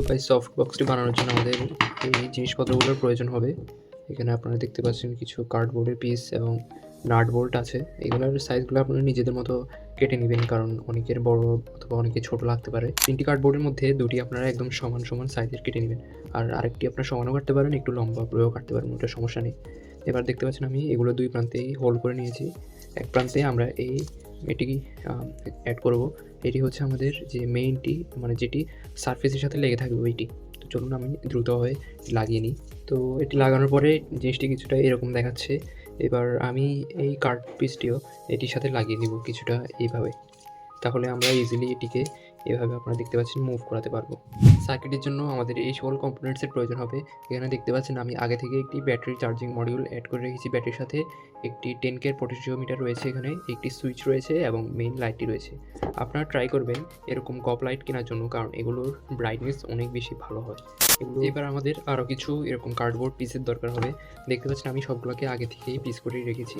ভাই সফট বক্সটি বানানোর জন্য আমাদের এই জিনিসপত্রগুলোর প্রয়োজন হবে। এখানে আপনারা দেখতে পাচ্ছেন কিছু কার্ডবোর্ডের পিস এবং নাট বোল্ট আছে। এগুলোর সাইজগুলো আপনারা নিজেদের মতো কেটে নেবেন, কারণ অনেকের বড় অথবা অনেকের ছোট লাগতে পারে। 3টি কার্ডবোর্ডের মধ্যে 2টি আপনারা একদম সমান সমান সাইজের কেটে নেবেন, আর আরেকটি আপনারা সমানও কাটতে পারেন, একটু লম্বা করেও কাটতে পারেন, ওটা সমস্যা নেই। এবার দেখতে পাচ্ছেন আমি এগুলো 2 প্রান্তেই হোল করে নিয়েছি। এক প্রান্তে আমরা এটি অ্যাড করব। এটি হচ্ছে আমাদের যে মেইনটি, মানে যেটি সারফেসের সাথে লেগে থাকবে ওইটি। তো চলুন আমি দ্রুতভাবে লাগিয়ে নিই। তো এটি লাগানোর পরে জিনিসটি কিছুটা এরকম দেখাচ্ছে। এবার আমি এই কার্ড পিসটিও এটির সাথে লাগিয়ে দিব কিছুটা এইভাবে। তাহলে আমরা ইজিলি এটিকে এভাবে আপনারা দেখতে পাচ্ছেন মুভ করাতে পারবো। সার্কিটের জন্য আমাদের এই সকল কম্পোনেন্টসের প্রয়োজন হবে। এখানে দেখতে পাচ্ছেন আমি আগে থেকে একটি ব্যাটারি চার্জিং মডিউল অ্যাড করে রেখেছি। ব্যাটারির সাথে একটি 10K পটেনশিওমিটার রয়েছে, এখানে একটি সুইচ রয়েছে এবং মেইন লাইটটি রয়েছে। আপনারা ট্রাই করবেন এরকম কপ লাইট কেনার জন্য, কারণ এগুলোর ব্রাইটনেস অনেক বেশি ভালো হয়। এবার আমাদের আরও কিছু এরকম কার্ডবোর্ড পিসের দরকার হবে। দেখতে পাচ্ছেন আমি সবগুলোকে আগে থেকেই পিস করে রেখেছি।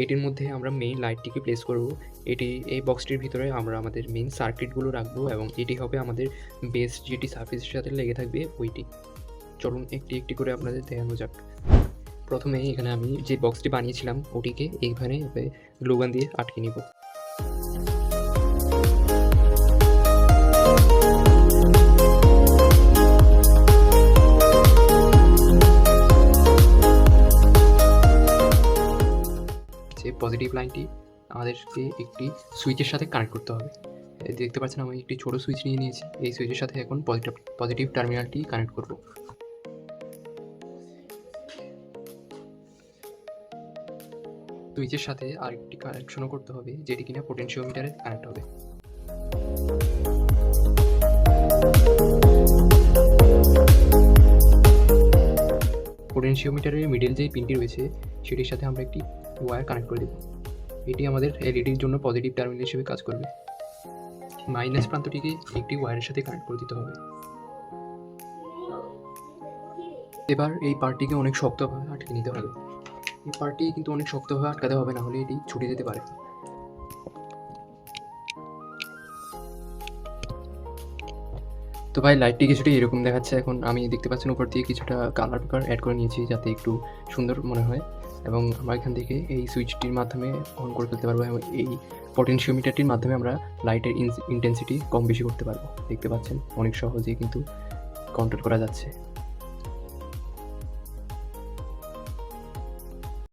এটির মধ্যে আমরা মেইন লাইটটিকে প্লেস করব। এই বক্সটির ভিতরে আমরা আমাদের মেইন সার্কিটগুলো রাখবো এবং এটি হবে আমাদের বেস, যেটি সার্ফেসের সাথে লেগে থাকবে ওইটি। চলুন একটি একটি করে আপনাদের দেখানো যাক। প্রথমে এখানে আমি যে বক্সটি বানিয়েছিলাম ওটিকে এইখানে গ্লুগান দিয়ে আটকে নিব। যে পজিটিভ লাইনটি আমাদেরকে একটি সুইচের সাথে কানেক্ট করতে হবে। দেখতে পাচ্ছেন আমি একটি ছোট সুইচ নিয়ে নিয়েছি। এই সুইচের সাথে এখন পজিটিভ টার্মিনালটি কানেক্ট করব। সুইচের সাথে আরেকটি কানেকশনও করতে হবে, যেটি কিনা পোটেনশিওমিটারে কানেক্ট হবে। পোটেনশিওমিটারের মিডল যে পিনটি রয়েছে সেটির সাথে আমরা একটি ওয়্যার কানেক্ট করে দেব। এটি আমাদের এলইডির জন্য পজিটিভ টার্মিনাল হিসেবে কাজ করবে। মাইনাস প্রান্তটিকে একটি ওয়্যারের সাথে কানেক্ট করে দিতে হবে। এবার এই পার্টটিকে অনেক শক্তভাবে আটকে নিতে হবে। এই পার্টটি কিন্তু অনেক শক্তভাবে আটকাতে হবে, না হলে এটি ছুটে যেতে পারে। তো ভাই লাইটটি কিছুটা এরকম দেখাচ্ছে। এখন আমি দেখতে পাচ্ছেন উপর দিয়ে কিছুটা কালার পেপার অ্যাড করে নিয়েছি যাতে একটু সুন্দর মনে হয়, এবং আমরা এখান থেকে এই সুইচটির মাধ্যমে অন করে ফেলতে পারবো এবং এই পটেনশিওমিটারটির মাধ্যমে আমরা লাইটের ইন্টেন্সিটি কম বেশি করতে পারবো। দেখতে পাচ্ছেন অনেক সহজেই কিন্তু কন্ট্রোল করা যাচ্ছে।